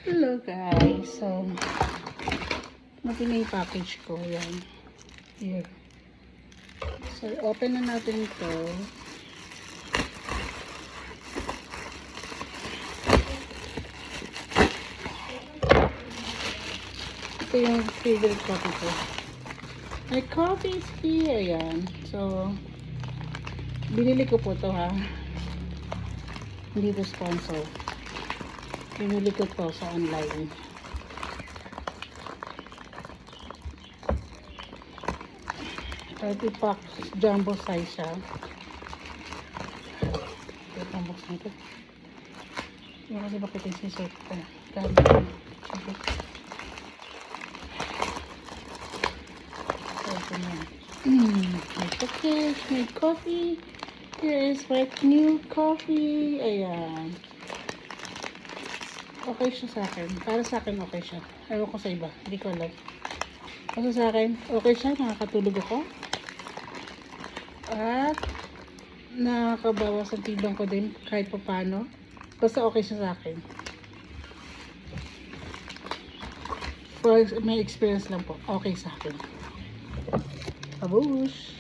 Hello guys, so natin na yung package ko, yan here. So open na natin ito. Ito yung favorite coffee ko. My coffee is here, yan. So binili ko po to, ha, hindi to sponsor. Binili ko to sa online. Pack jumbo size siya. Ito ang box nito. Yung kasi bakit yung sisot ko. My package, my coffee. Here is my new coffee. Ayan. Okay siya sa akin. Para sa akin okay siya. Ewan ko sa iba. Hindi ko alam. Kasi sa akin, okay siya. Nakakatulog ako. At nakakabawas ang tibang ko din kahit pa paano. Basta okay siya sa akin. For my experience lang po. Okay sa akin. Babush!